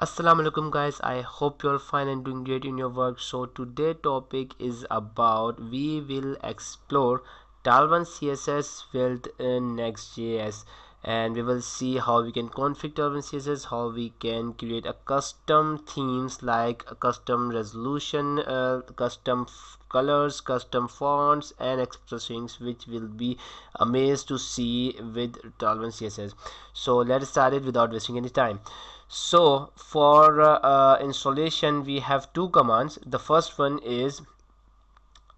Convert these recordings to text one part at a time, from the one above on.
Assalamu alaikum guys, I hope you're fine and doing great in your work. So today topic is about we will explore Tailwind CSS with Next.js, and we will see how we can configure Tailwind CSS, how we can create a custom themes like a custom resolution, custom colors, custom fonts and expressions, which will be amazed to see with Tailwind CSS. So let's start it without wasting any time. So for installation we have two commands. The first one is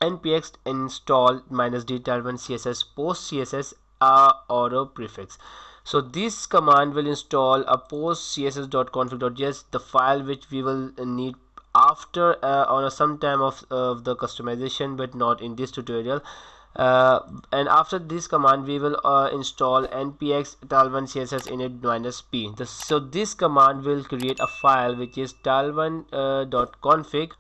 npx install -d Tailwind CSS post CSS auto prefix. So this command will install a post css.config.js, the file which we will need after on some time of the customization, but not in this tutorial. And after this command we will install npx Tailwind CSS init -p. So this command will create a file which is tailwind.config,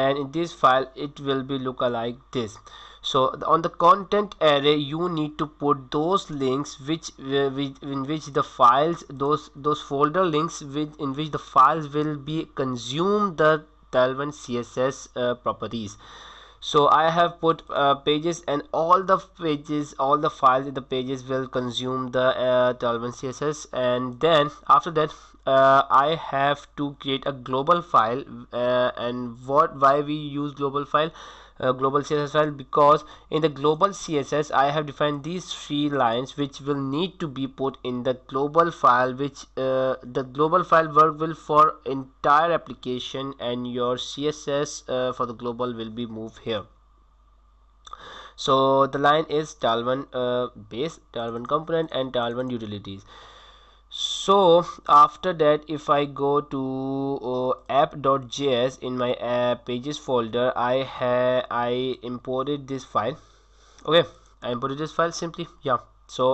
and in this file it will be look like this. So on the content array you need to put those links which in which the files, those folder links in which the files will be consume the Tailwind CSS properties. So I have put pages, and all the pages, all the files in the pages will consume the Tailwind CSS. And then after that I have to create a global file, and why we use global file, global CSS file, because in the global CSS I have defined these three lines which will need to be put in the global file, which the global file work will for entire application, and your CSS for the global will be moved here. So the line is Tailwind base, Tailwind component and Tailwind utilities. So after that, if I go to app.js in my pages folder, I imported this file. Okay, I imported this file simply. Yeah. So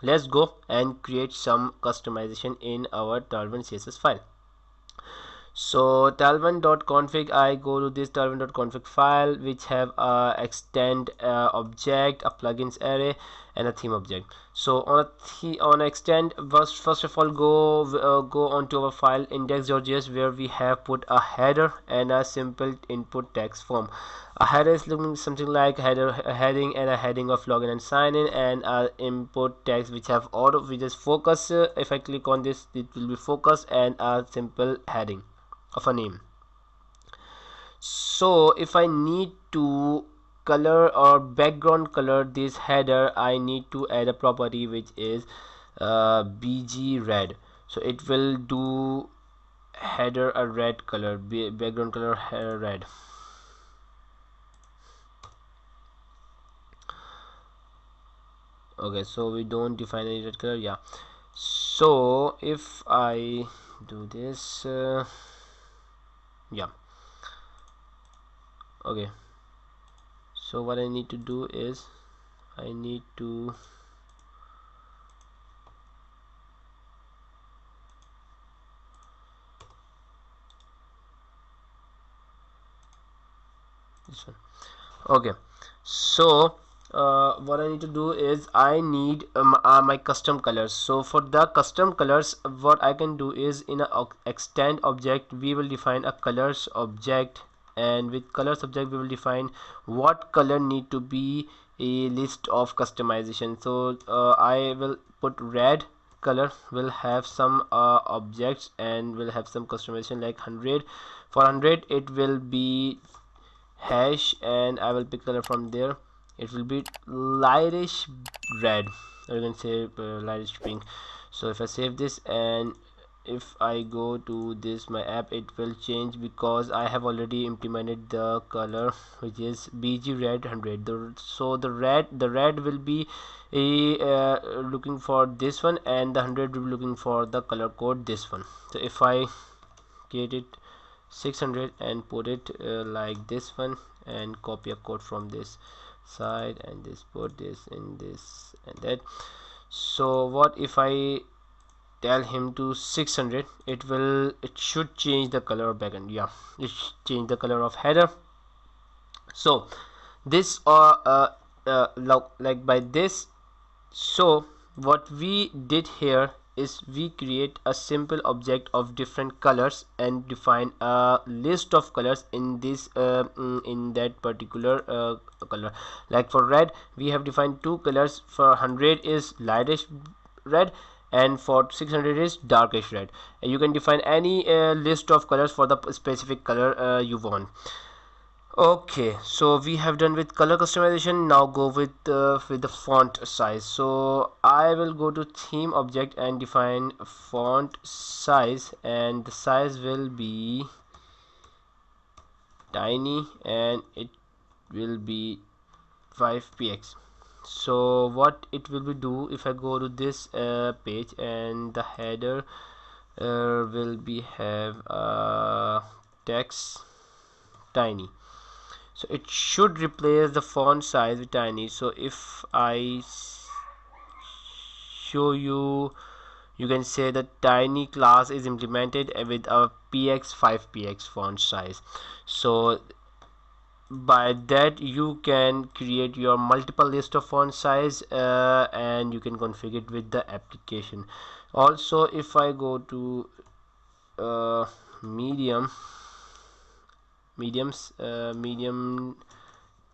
let's go and create some customization in our Tailwind CSS file. So tailwind.config, I go to this tailwind.config file which have a extend object, a plugins array and a theme object. So on extend, first of all go onto our file index.js, where we have put a header and a simple input text form. A header is looking something like a heading and a heading of login and sign in, and a input text which have auto, which is focus. If I click on this, it will be focus, and a simple heading of a name. So if I need to color or background color this header, I need to add a property which is bg red. So it will do header a red color, background color red. Okay, so we don't define any red color. Yeah, so if I do this yeah, okay, so what I need to do is I need to this one. Okay, so what I need to do is I need my custom colors. So for the custom colors, what I can do is in a extend object we will define a colors object, and with colors object we will define what color need to be a list of customization. So I will put red color will have some objects and will have some customization like 100. For 100 it will be hash, and I will pick color from there. It will be lightish red, or you can say lightish pink. So if I save this and if I go to this my app, it will change because I have already implemented the color which is bg red 100. So the red will be looking for this one, and the 100 will be looking for the color code this one. So if I create it 600 and put it like this one, and copy a code from this side and this, put this in this and that. So what if I tell him to 600, it should change the color of background. Yeah, it change the color of header. So this like by this. So what we did here is we create a simple object of different colors and define a list of colors in this in that particular color. Like for red, we have defined two colors. For 100 is lightish red, and for 600 is darkish red. And you can define any list of colors for the specific color you want. Okay, so we have done with color customization. Now go with the font size. So I will go to theme object and define font size, and the size will be tiny and it will be 5px. So what it will be do, if I go to this page, and the header will be have text tiny, so it should replace the font size with tiny. So if I show you, you can say that tiny class is implemented with a px 5px font size. So by that you can create your multiple list of font size and you can configure it with the application. Also, if I go to medium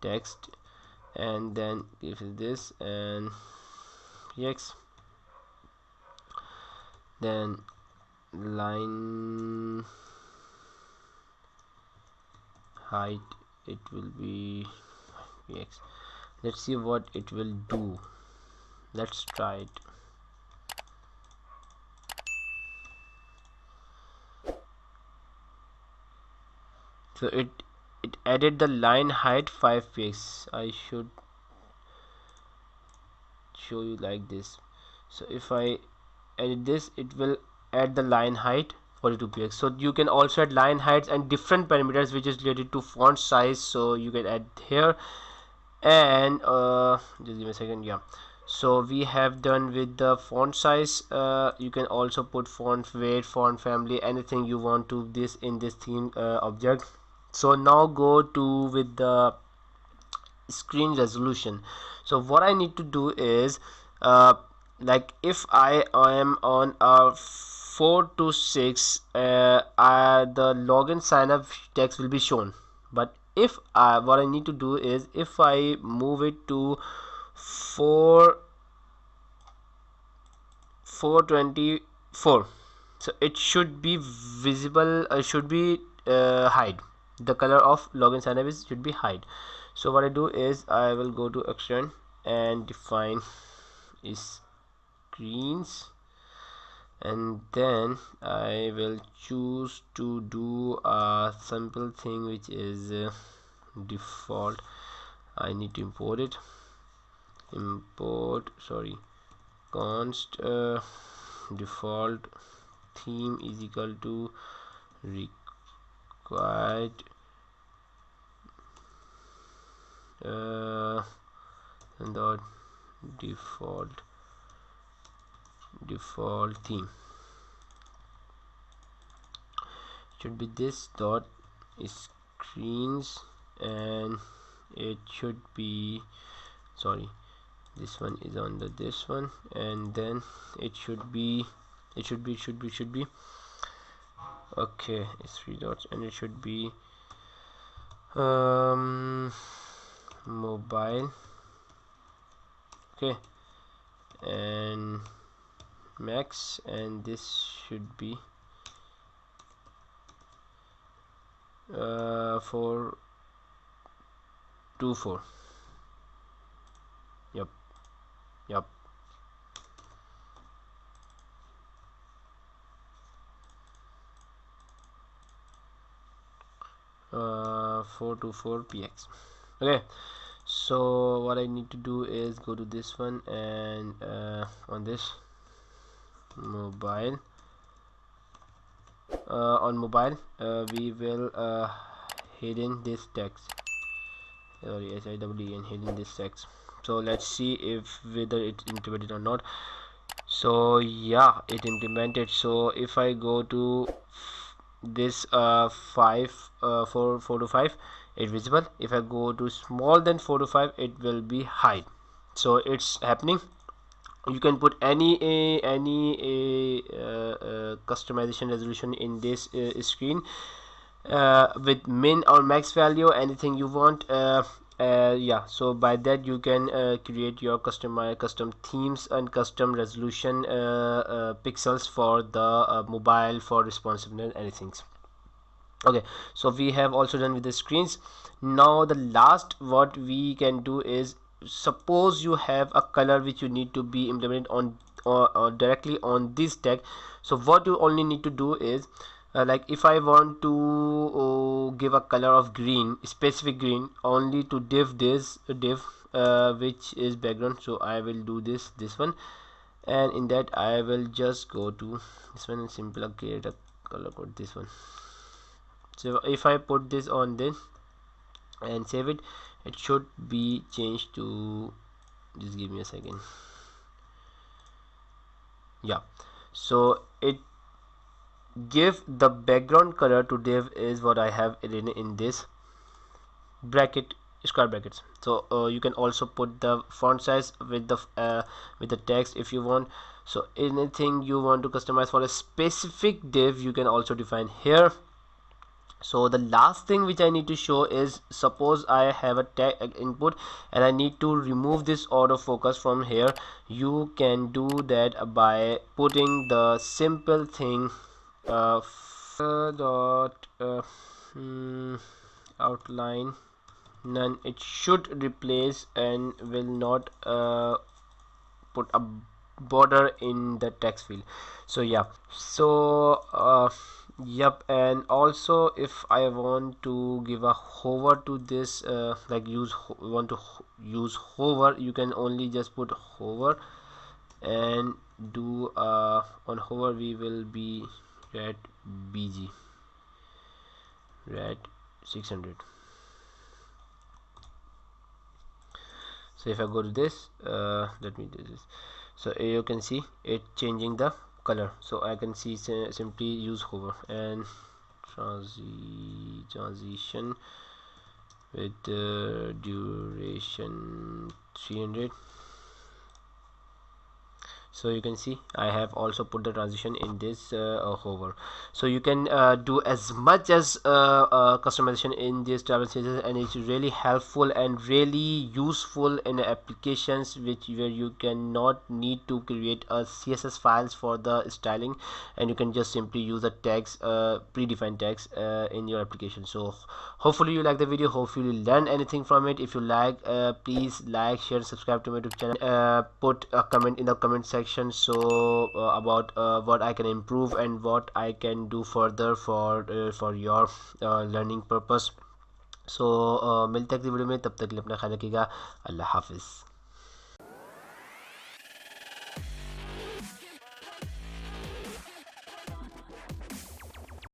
text, and then give it this and px, then line height, it will be px. Let's see what it will do. Let's try it. So it added the line height 5px. I should show you like this. So if I edit this, it will add the line height 42px. So you can also add line heights and different parameters which is related to font size, so you can add here. And just give me a second. Yeah, so we have done with the font size. You can also put font weight, font family, anything you want to this in this theme object. So now go to with the screen resolution. So what I need to do is like if I am on a 4 to 6, the login sign up text will be shown. But if what I need to do is, if I move it to 424, so it should be visible, should be hide. The color of login sign up should be hide. So what I do is I will go to extend and define screens, and then I will choose to do a simple thing which is default. I need to import it. Const default theme is equal to required dot default theme should be this dot screens, and it should be, sorry, this one is under this one, and then it should be okay, it's 3 dots, and it should be mobile, okay, and max, and this should be 424. Yep. 424px. Okay, so what I need to do is go to this one, and on this mobile, on mobile we will hidden this text, sorry, SIWE, and hidden this text. So let's see if whether it's implemented or not. So yeah, it implemented. So if I go to this 4 to 5, it's visible. If I go to small than 4 to 5, it will be hide. So it's happening. You can put any customization resolution in this screen, with min or max value, anything you want. Yeah, so by that you can create your custom themes and custom resolution pixels for the mobile, for responsiveness, anything. Okay, so we have also done with the screens. Now the last what we can do is, suppose you have a color which you need to be implemented on, or directly on this tag. So what you only need to do is, like if I want to give a color of green, specific green, only to this div which is background. So I will do this one, and in that I will just go to this one and simply create a color code, this one. So if I put this on this and save it, it should be changed to, just give me a second. Yeah, so it give the background color to div is what I have written in this bracket, square brackets. So you can also put the font size with the text if you want. So anything you want to customize for a specific div, you can also define here. So the last thing which I need to show is, suppose I have a tag input and I need to remove this autofocus from here. You can do that by putting the simple thing dot outline none. It should replace and will not put a border in the text field. So yeah, so yep. And also if I want to give a hover to this, like want to use hover, you can only just put hover and do on hover we will be red bg red 600. So if I go to this, let me do this. So you can see it changing the color. So I can see simply use hover and transition with duration 300. So you can see I have also put the transition in this hover. So you can do as much as customization in this Tailwind CSS, and it's really helpful and really useful in applications where you cannot need to create a CSS files for the styling, and you can just simply use the tags, predefined tags in your application. So hopefully you like the video, hopefully you learn anything from it. If you like, please like, share, subscribe to my YouTube channel. Put a comment in the comment section, so about what I can improve and what I can do further for your learning purpose. So मिलते हैं अगली video में, तब तक के लिए अपना ख्याल रखिएगा। अल्लाह हाफिज़।